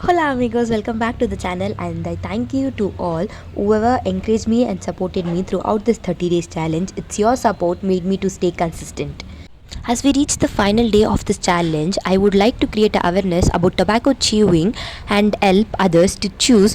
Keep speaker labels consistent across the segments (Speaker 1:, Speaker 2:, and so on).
Speaker 1: Hola amigos, welcome back to the channel and I thank you to all whoever encouraged me and supported me throughout this 30 days challenge. It's your support made me to stay consistent. As we reach the final day of this challenge, I would like to create awareness about tobacco chewing and help others to choose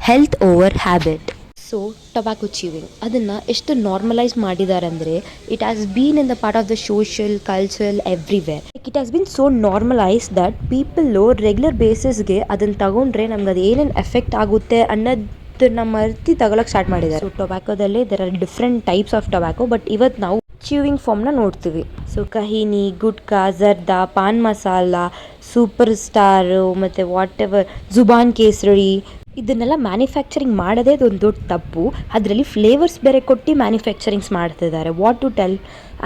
Speaker 1: health over habit. So tobacco chewing ಅದನ್ನು ಎಷ್ಟು normalise ಮಾಡಿದ್ದಾರೆ ಅಂದರೆ it has been in the part of the social cultural everywhere. It has been so normalise that people regular ಬೇಸಿಸ್ಗೆ ಅದನ್ನು ತಗೊಂಡ್ರೆ ನಮ್ಗೆ ಅದು ಏನೇನು ಎಫೆಕ್ಟ್ ಆಗುತ್ತೆ ಅನ್ನೋದನ್ನ ಮರ್ತಿ ತಗೊಳಕ್ಕೆ ಸ್ಟಾರ್ಟ್ ಮಾಡಿದ್ದಾರೆ. ಸೊ ಟೊಬ್ಯಾಕೋದಲ್ಲಿ there are different types of tobacco, but ಇವತ್ತು ನಾವು ಚ್ಯೂವಿಂಗ್ ಫಾರ್ಮ್ನ ನೋಡ್ತೀವಿ. So khaini, gutka, zarda, paan masala, super star ಮತ್ತು ವಾಟ್ ಎವರ್ ಜುಬಾನ್ ಕೇಸರಿ, ಇದನ್ನೆಲ್ಲ ಮ್ಯಾನುಫ್ಯಾಕ್ಚರಿಂಗ್ ಮಾಡೋದೇ ಒಂದು ದೊಡ್ಡ ತಪ್ಪು. ಅದರಲ್ಲಿ ಫ್ಲೇವರ್ಸ್ ಬೇರೆ ಕೊಟ್ಟು ಮ್ಯಾನುಫ್ಯಾಕ್ಚರಿಂಗ್ಸ್ ಮಾಡ್ತಿದ್ದಾರೆ. What to tell.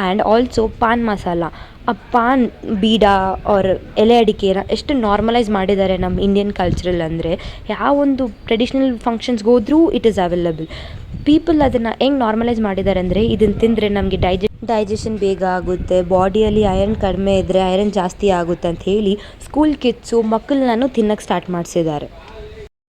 Speaker 1: And also paan masala, ಆ ಪಾನ್ ಬೀಡ ಆರ್ ಎಲೆ ಅಡಿಕೆನ ಎಷ್ಟು ನಾರ್ಮಲೈಸ್ ಮಾಡಿದ್ದಾರೆ ನಮ್ಮ ಇಂಡಿಯನ್ ಕಲ್ಚರಲ್ ಅಂದರೆ ಯಾವೊಂದು ಟ್ರೆಡಿಷ್ನಲ್ ಫಂಕ್ಷನ್ಸ್ಗೆ ಹೋದ್ರೂ ಇಟ್ ಈಸ್ ಅವೈಲಬಲ್. ಪೀಪಲ್ ಅದನ್ನು ಹೆಂಗೆ ನಾರ್ಮಲೈಸ್ ಮಾಡಿದ್ದಾರೆ ಅಂದರೆ ಇದನ್ನು ತಿಂದರೆ ನಮಗೆ ಡೈಜೆಷನ್ ಬೇಗ ಆಗುತ್ತೆ, ಬಾಡಿಯಲ್ಲಿ ಐರನ್ ಕಡಿಮೆ ಇದ್ದರೆ ಐರನ್ ಜಾಸ್ತಿ ಆಗುತ್ತೆ ಅಂತ ಹೇಳಿ ಸ್ಕೂಲ್ ಕಿಡ್ಸು ಮಕ್ಕಳನ್ನೂ ತಿನ್ನೋಕ್ಕೆ ಸ್ಟಾರ್ಟ್ ಮಾಡಿಸಿದ್ದಾರೆ.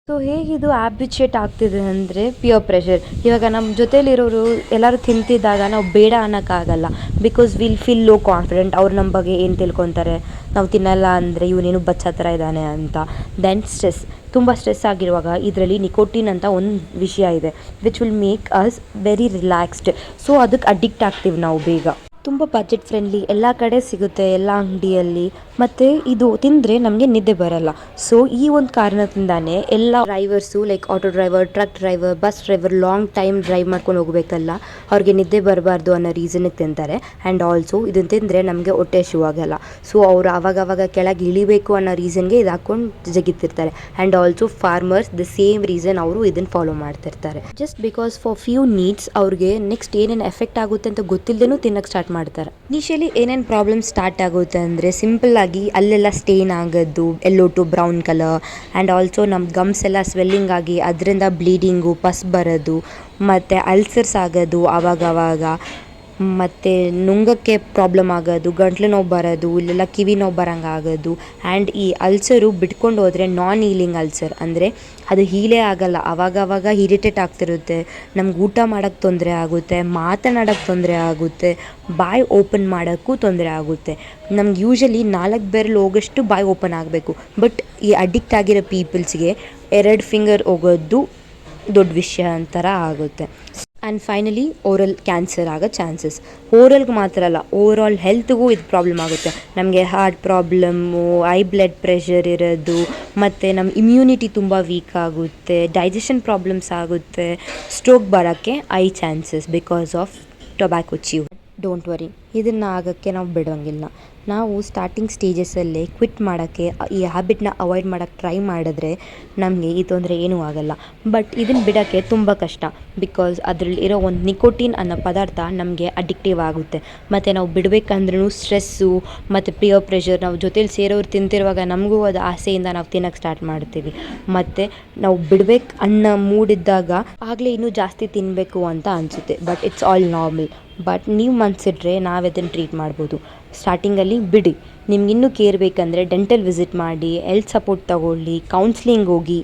Speaker 1: ಸೊ ಹೇಗಿದು ಹ್ಯಾಬಿಚುಯೇಟ್ ಆಗ್ತಿದೆ ಅಂದರೆ ಪಿಯರ್ ಪ್ರೆಷರ್. ಇವಾಗ ನಮ್ಮ ಜೊತೇಲಿರೋರು ಎಲ್ಲರೂ ತಿಂತಿದ್ದಾಗ ನಾವು ಬೇಡ ಅನ್ನೋಕ್ಕಾಗಲ್ಲ. Because will feel low confident. ಅವ್ರು ನಮ್ಮ ಬಗ್ಗೆ ಏನು ತಿಳ್ಕೊತಾರೆ, ನಾವು ತಿನ್ನಲ್ಲ ಅಂದರೆ ಇವನೇನು ಬಚ್ಚ ಥರ ಇದ್ದಾನೆ ಅಂತ. ದೆನ್ ಸ್ಟ್ರೆಸ್, ತುಂಬ ಸ್ಟ್ರೆಸ್ ಆಗಿರುವಾಗ ಇದರಲ್ಲಿ ನಿಕೋಟಿನ್ ಅಂತ ಒಂದು ವಿಷಯ ಇದೆ which will make us very relaxed. So ಅದಕ್ಕೆ ಅಡಿಕ್ಟ್ ಆಗ್ತೀವಿ ನಾವು ಬೇಗ. ತುಂಬ ಬಜೆಟ್ ಫ್ರೆಂಡ್ಲಿ, ಎಲ್ಲ ಕಡೆ ಸಿಗುತ್ತೆ, ಎಲ್ಲ ಅಂಗಡಿಯಲ್ಲಿ. ಮತ್ತು ಇದು ತಿಂದರೆ ನಮಗೆ ನಿದ್ದೆ ಬರಲ್ಲ. ಸೊ ಈ ಒಂದು ಕಾರಣದಿಂದಾನೇ ಎಲ್ಲ drivers like auto driver, truck driver, bus driver long time drive ಮಾಡ್ಕೊಂಡು ಹೋಗಬೇಕಲ್ಲ, ಅವ್ರಿಗೆ ನಿದ್ದೆ ಬರಬಾರ್ದು ಅನ್ನೋ ರೀಸನ್ನಿಗೆ ತಿಂತಾರೆ. ಆ್ಯಂಡ್ ಆಲ್ಸೋ ಇದನ್ನು ತಿಂದರೆ ನಮಗೆ ಹೊಟ್ಟೆ ಶೂ ಆಗಲ್ಲ. ಸೊ ಅವರು ಆವಾಗವಾಗ ಕೆಳಗೆ ಇಳಿಬೇಕು ಅನ್ನೋ ರೀಸನ್ಗೆ ಇದು ಹಾಕ್ಕೊಂಡು ಜಗಿತಿರ್ತಾರೆ. And also farmers the same reason ಅವರು ಇದನ್ನು ಫಾಲೋ ಮಾಡ್ತಿರ್ತಾರೆ. Just because for few needs ಅವ್ರಿಗೆ ನೆಕ್ಸ್ಟ್ ಏನೇನು ಎಫೆಕ್ಟ್ ಆಗುತ್ತೆ ಅಂತ ಗೊತ್ತಿಲ್ಲದೇನೂ ತಿನ್ನೋಕ್ಕೆ ಸ್ಟಾರ್ಟ್ ಮಾಡ್ತಾರೆ. ಇನಿಷಿಯಲಿ ಏನೇನು ಪ್ರಾಬ್ಲಮ್ ಸ್ಟಾರ್ಟ್ ಆಗುತ್ತೆ ಅಂದರೆ ಸಿಂಪಲ್ ಆಗಿ ಅಲ್ಲೆಲ್ಲ ಸ್ಟೇನ್ ಆಗೋದು, yellow to brown colour. And also ನಮ್ಮ ಗಮ್ಸ್ ಎಲ್ಲ ಸ್ವೆಲ್ಲಿಂಗ್ ಆಗಿ ಅದರಿಂದ ಬ್ಲೀಡಿಂಗು, ಪಸ್ ಬರೋದು, ಮತ್ತು ಅಲ್ಸರ್ಸ್ ಆಗೋದು ಆವಾಗವಾಗ, ಮತ್ತು ನುಂಗಕ್ಕೆ ಪ್ರಾಬ್ಲಮ್ ಆಗೋದು, ಗಂಟ್ಲು ನೋವು ಬರೋದು, ಇಲ್ಲೆಲ್ಲ ಕಿವಿ ನೋವು ಬರೋಂಗೆ ಆಗೋದು. ಆ್ಯಂಡ್ ಈ ಅಲ್ಸರು ಬಿಟ್ಕೊಂಡು ಹೋದರೆ ನಾನ್ ಹೀಲಿಂಗ್ ಅಲ್ಸರ್, ಅಂದರೆ ಅದು ಹೀಲೇ ಆಗಲ್ಲ. ಆವಾಗವಾಗ ಇರಿಟೇಟ್ ಆಗ್ತಿರುತ್ತೆ, ನಮ್ಗೆ ಊಟ ಮಾಡೋಕ್ಕೆ ತೊಂದರೆ ಆಗುತ್ತೆ, ಮಾತನಾಡೋಕ್ಕೆ ತೊಂದರೆ ಆಗುತ್ತೆ, ಬಾಯಿ ಓಪನ್ ಮಾಡೋಕ್ಕೂ ತೊಂದರೆ ಆಗುತ್ತೆ. ನಮ್ಗೆ ಯೂಶಲಿ 4 ಬೆರಳು ಹೋಗೋಷ್ಟು ಬಾಯಿ ಓಪನ್ ಆಗಬೇಕು. ಬಟ್ ಈ ಅಡಿಕ್ಟ್ ಆಗಿರೋ ಪೀಪಲ್ಸ್ಗೆ 2 ಫಿಂಗರ್ ಹೋಗೋದು ದೊಡ್ಡ ವಿಷಯ ಅಂತರ ಆಗುತ್ತೆ. ಆ್ಯಂಡ್ ಫೈನಲಿ ಓರಲ್ ಕ್ಯಾನ್ಸರ್ ಆಗೋ ಚಾನ್ಸಸ್. ಓರಲ್ಗೆ ಮಾತ್ರ ಅಲ್ಲ, ಓವರಾಲ್ ಹೆಲ್ತ್ಗೂ ಇದು ಪ್ರಾಬ್ಲಮ್ ಆಗುತ್ತೆ. ನಮಗೆ heart problem, I blood pressure ಇರೋದು, ಮತ್ತು ನಮ್ಮ ಇಮ್ಯುನಿಟಿ ತುಂಬ ವೀಕ್ ಆಗುತ್ತೆ, ಡೈಜೆಷನ್ ಪ್ರಾಬ್ಲಮ್ಸ್ ಆಗುತ್ತೆ, ಸ್ಟ್ರೋಕ್ ಬರೋಕ್ಕೆ I chances because of tobacco chew. Don't worry, ಇದನ್ನು ಆಗೋಕ್ಕೆ ನಾವು ಬಿಡೋಂಗಿಲ್ಲ. ನಾವು ಸ್ಟಾರ್ಟಿಂಗ್ ಸ್ಟೇಜಸಲ್ಲೇ ಕ್ವಿಟ್ ಮಾಡೋಕ್ಕೆ, ಈ ಹ್ಯಾಬಿಟ್ನ ಅವಾಯ್ಡ್ ಮಾಡೋಕ್ಕೆ ಟ್ರೈ ಮಾಡಿದ್ರೆ ನಮಗೆ ಈ ತೊಂದರೆ ಏನೂ ಆಗೋಲ್ಲ. ಬಟ್ ಇದನ್ನು ಬಿಡೋಕ್ಕೆ ತುಂಬ ಕಷ್ಟ. ಬಿಕಾಸ್ ಅದರಲ್ಲಿರೋ ಒಂದು ನಿಕೋಟಿನ್ ಅನ್ನೋ ಪದಾರ್ಥ ನಮಗೆ ಅಡಿಕ್ಟಿವ್ ಆಗುತ್ತೆ. ಮತ್ತು ನಾವು ಬಿಡಬೇಕಂದ್ರೂ ಸ್ಟ್ರೆಸ್ಸು ಮತ್ತು ಪಿಯರ್ ಪ್ರೆಷರ್, ನಾವು ಜೊತೇಲಿ ಸೇರೋರು ತಿಂತಿರುವಾಗ ನಮಗೂ ಅದು ಆಸೆಯಿಂದ ನಾವು ತಿನ್ನೋಕ್ಕೆ ಸ್ಟಾರ್ಟ್ ಮಾಡ್ತೀವಿ. ಮತ್ತು ನಾವು ಬಿಡಬೇಕು ಅನ್ನೋ ಮೂಡಿದ್ದಾಗ ಆಗಲೇ ಇನ್ನೂ ಜಾಸ್ತಿ ತಿನ್ನಬೇಕು ಅಂತ ಅನಿಸುತ್ತೆ. But it's all normal. But ನೀವು ಮನಸ್ಸಿಟ್ರೆ ನಾವು ಅದನ್ನು ಟ್ರೀಟ್ ಮಾಡ್ಬೋದು. ಸ್ಟಾರ್ಟಿಂಗಲ್ಲಿ ಬಿಡಿ. ನಿಮ್ಗಿನ್ನೂ ಕೇರ್ ಬೇಕಂದರೆ ಡೆಂಟಲ್ ವಿಸಿಟ್ ಮಾಡಿ, ಹೆಲ್ತ್ ಸಪೋರ್ಟ್ ತಗೊಳ್ಳಿ, ಕೌನ್ಸ್ಲಿಂಗ್ ಹೋಗಿ,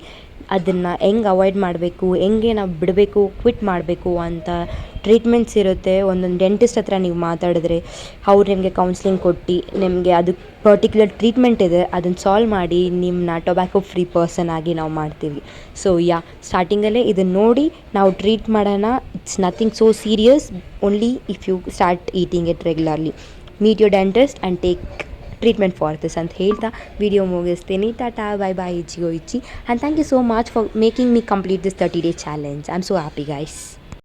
Speaker 1: ಅದನ್ನು ಹೆಂಗೆ ಅವಾಯ್ಡ್ ಮಾಡಬೇಕು, ಹೆಂಗೆ ನಾವು ಬಿಡಬೇಕು, ಕ್ವಿಟ್ ಮಾಡಬೇಕು ಅಂತ ಟ್ರೀಟ್ಮೆಂಟ್ಸ್ ಇರುತ್ತೆ. ಒಂದೊಂದು ಡೆಂಟಿಸ್ಟ್ ಹತ್ರ ನೀವು ಮಾತಾಡಿದ್ರೆ ಅವ್ರು ನಿಮಗೆ ಕೌನ್ಸ್ಲಿಂಗ್ ಕೊಟ್ಟು ನಿಮಗೆ ಅದಕ್ಕೆ ಪರ್ಟಿಕ್ಯುಲರ್ ಟ್ರೀಟ್ಮೆಂಟ್ ಇದೆ, ಅದನ್ನು ಸಾಲ್ವ್ ಮಾಡಿ ನಿಮ್ಮನ್ನ ಟೊಬ್ಯಾಕೊ ಫ್ರೀ ಪರ್ಸನ್ ಆಗಿ ನಾವು ಮಾಡ್ತೀವಿ. ಸೊ ಸ್ಟಾರ್ಟಿಂಗಲ್ಲೇ ಇದನ್ನು ನೋಡಿ ನಾವು ಟ್ರೀಟ್ ಮಾಡೋಣ. It's nothing so serious, only if you start eating it regularly. Meet your dentist and take treatment for this ಅಂತ ಹೇಳ್ತಾ ವಿಡಿಯೋ ಮುಗಿಸ್ತೀನಿ. ಟಾಟಾ, ಬೈ ಬೈ, ಇಚ್ಚಿಗೋ ಇಚ್ಚಿ. And thank you so much for making me complete this 30 day challenge. I am so happy guys.